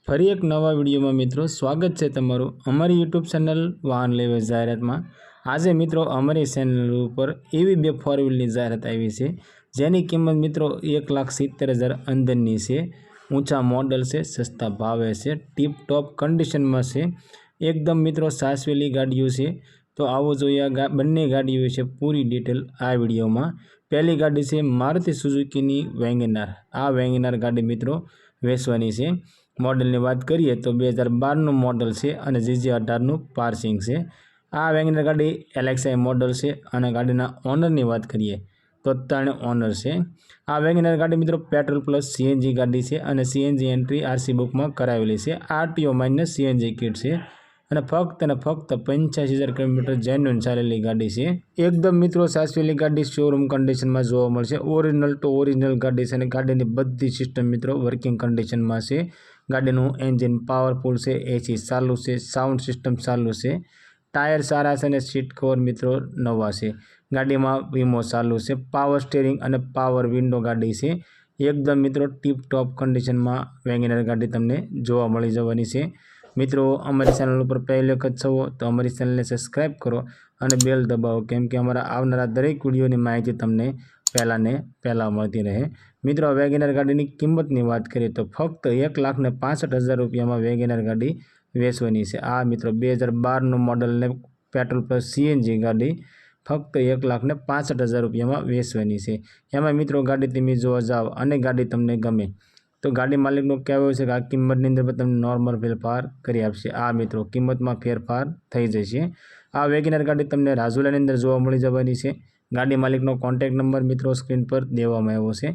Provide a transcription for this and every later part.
ફરી એક નવા વિડીયોમાં મિત્રો સ્વાગત છે તમારું અમારી યુટ્યુબ ચેનલ વાહન લેવે જાહેરાતમાં। આજે મિત્રો અમારી ચેનલ ઉપર એવી બે ફોર વ્હીલની જાહેરાત આવી છે જેની કિંમત મિત્રો 1,70,000 અંદરની છે। ઊંચા મોડલ છે, સસ્તા ભાવે છે, ટીપ ટોપ કન્ડિશનમાં છે, એકદમ મિત્રો સાચવેલી ગાડીઓ છે। તો આવો જોઈએ આ બંને ગાડીઓ વિશે પૂરી ડિટેલ આ વિડીયોમાં। પહેલી ગાડી છે મારુતિ સુઝુકીની વેગેનાર। આ વેગેનાર ગાડી મિત્રો વેચવાની છે। मॉडलની વાત કરીએ તો 2012નું મોડલ છે અને GJ18નું પાર્સિંગ છે। આ વેગેનાર ગાડી LXI મોડલ છે અને ગાડીના ઓનરની વાત કરીએ તો 3 ઓનર છે। આ વેગેનાર ગાડી મિત્રો પેટ્રોલ પ્લસ CNG ગાડી છે અને CNG એન્ટ્રી RC બુકમાં કરાવેલી છે। RTO માઇનસ CNG કિટ છે અને ફક્ત 85,000 કિલોમીટર જેન્યુઅન ચાલેલી ગાડી છે। એકદમ મિત્રો સાચવેલી ગાડી શોરૂમ કન્ડિશનમાં જોવા મળશે। ઓરિજિનલ ટુ ઓરિજિનલ ગાડી છે અને ગાડીની બધી સિસ્ટમ મિત્રો વર્કિંગ કન્ડિશનમાં છે। ગાડીનું એન્જિન પાવરફુલ છે, AC ચાલુ છે, સાઉન્ડ સિસ્ટમ ચાલુ છે, ટાયર સારા છે અને સીટ કવર મિત્રો નવા છે। ગાડીમાં વીમો ચાલુ છે, પાવર સ્ટીરિંગ અને પાવર વિન્ડો ગાડી છે। એકદમ મિત્રો ટીપ ટોપ કન્ડિશનમાં વેગેનાર ગાડી તમને જોવા મળી જવાની છે। મિત્રો અમારી ચેનલ ઉપર પહેલી વખત છો તો અમારી ચેનલને સબસ્ક્રાઈબ કરો અને બેલ દબાવો, કેમ કે અમારા આવનારા દરેક વિડીયોની માહિતી તમને પહેલાં મળતી રહે। મિત્રો વેગેનાર ગાડીની કિંમતની વાત કરીએ તો ફક્ત 1,65,000 રૂપિયામાં વેગેનાર ગાડી વેચવાની છે। આ મિત્રો 2012નું મોડલને પેટ્રોલ પ્લસ CNG ગાડી ફક્ત 1,65,000 રૂપિયામાં વેચવાની છે। એમાં મિત્રો ગાડી તમે જોવા જાઓ અને ગાડી તમને ગમે તો ગાડી માલિકનું કહેવું છે કે આ કિંમતની અંદર તમને નોર્મલ ફેરફાર કરી આપશે। આ મિત્રો કિંમતમાં ફેરફાર થઈ જશે। આ વેગેનાર ગાડી તમને રાજુલાની અંદર જોવા મળી જવાની છે। ગાડી માલિકનો કોન્ટેક્ટ નંબર મિત્રો સ્ક્રીન પર દેવામાં આવ્યો છે।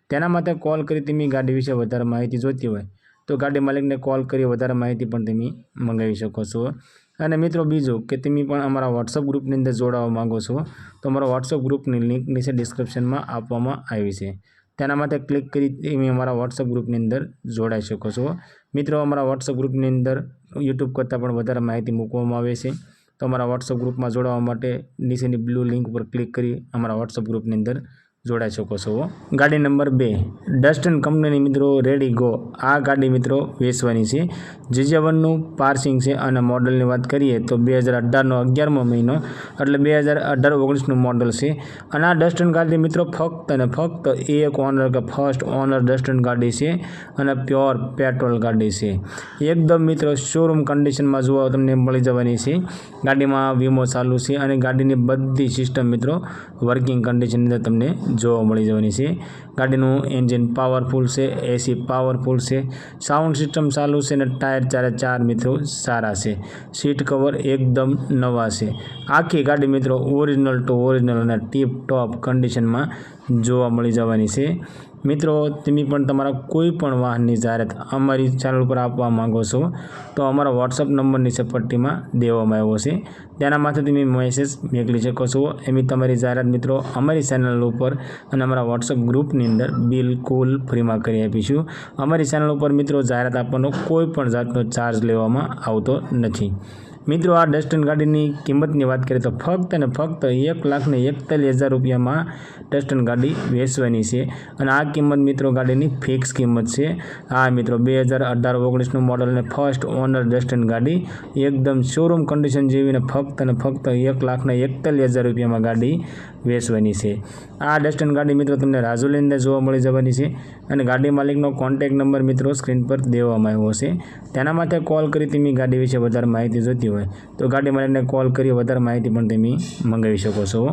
તેના માટે કોલ કરી તમે ગાડી વિશે વધારે માહિતી જોઈતી હોય તો ગાડી માલિકને કોલ કરી વધારે માહિતી પણ તમે મંગાવી શકો છો। અને મિત્રો બીજું કે તમે પણ અમારા વોટ્સઅપ ગ્રુપની અંદર જોડાવા માંગો છો તો અમારા વોટ્સઅપ ગ્રુપની લિંક નીચે ડિસ્ક્રિપ્શનમાં આપવામાં આવી છે। તેના માટે ક્લિક કરી તમે અમારા વોટ્સઅપ ગ્રુપની અંદર જોડાઈ શકો છો। મિત્રો અમારા વોટ્સઅપ ગ્રુપની અંદર યુટ્યુબ કરતાં પણ વધારે માહિતી મૂકવામાં આવે છે। તો અમારા વોટ્સઅપ ગ્રુપમાં જોડાવા માટે નીચેની બ્લુ લિંક ઉપર ક્લિક કરી અમારા વોટ્સઅપ ગ્રુપની અંદર જોડાઈ શકો છો। ગાડી નંબર 2 ડસ્ટન કંપનીની મિત્રો રેડી ગો। આ ગાડી મિત્રો વેચવાની છે। GJ1નું પાર્સિંગ છે અને મોડલની વાત કરીએ તો 2018નો 11મો મહિનો એટલે 2018-19નું મોડલ છે। અને આ ડસ્ટન ગાડી મિત્રો ફક્ત અને ફક્ત એક ઓનર કે ફર્સ્ટ ઓનર ડસ્ટન ગાડી છે અને પ્યોર પેટ્રોલ ગાડી છે। એકદમ મિત્રો શોરૂમ કન્ડિશનમાં જોવા તમને મળી જવાની છે। ગાડીમાં વીમો ચાલુ છે અને ગાડીની બધી સિસ્ટમ મિત્રો વર્કિંગ કન્ડિશનની અંદર તમને જોવા મળી જવાની છે। ગાડીનું એન્જિન પાવરફુલ છે, AC પાવરફુલ છે, સાઉન્ડ સિસ્ટમ ચાલુ છે અને ટાયર ચાર મિત્રો સારા છે, સીટ કવર એકદમ નવા છે। આખી ગાડી મિત્રો ઓરિજિનલ ટુ ઓરિજિનલ અને ટીપ ટોપ કન્ડિશનમાં જોવા મળી જવાની છે। મિત્રો તમે પણ તમારા કોઈ પણ વાહનની જાહેરાત અમારી ચેનલ પર આપવા માંગો છો તો અમારા વોટ્સઅપ નંબરની સપટ્ટીમાં દેવામાં આવ્યો છે। તેના માટે તમે મેસેજ મોકલી શકો છો। એમ તમારી જાહેરાત મિત્રો અમારી ચેનલ ઉપર અને અમારા વોટ્સઅપ ગ્રુપની અંદર બિલકુલ ફ્રીમાં કરી આપીશું। અમારી ચેનલ ઉપર મિત્રો જાહેરાત આપવાનો કોઈ પણ જાતનો ચાર્જ લેવામાં આવતો નથી। મિત્રો આ ડસ્ટન ગાડીની કિંમતની વાત કરીએ તો ફક્ત અને ફક્ત 1,41,000 રૂપિયામાં ડસ્ટન ગાડી વેચવાની છે અને આ કિંમત મિત્રો ગાડીની ફિક્સ કિંમત છે। આ મિત્રો 2018-19નું મોડલ અને ફર્સ્ટ ઓનર ડસ્ટન ગાડી એકદમ શોરૂમ કન્ડિશન જેવીને ફક્ત અને ફક્ત 1,41,000 રૂપિયામાં ગાડી વેચવાની છે। આ ડસ્ટન ગાડી મિત્રો તમને રાજુલાની અંદર જોવા મળી જવાની છે અને ગાડી માલિકનો કોન્ટેક્ટ નંબર મિત્રો સ્ક્રીન પર દેવામાં આવ્યો છે। તેના માટે કોલ કરી તમે ગાડી વિશે વધારે માહિતી જોઈતી હોય તો ગાડી માલિકને કોલ કરી વધારે માહિતી પણ તમે મંગાવી શકો છો।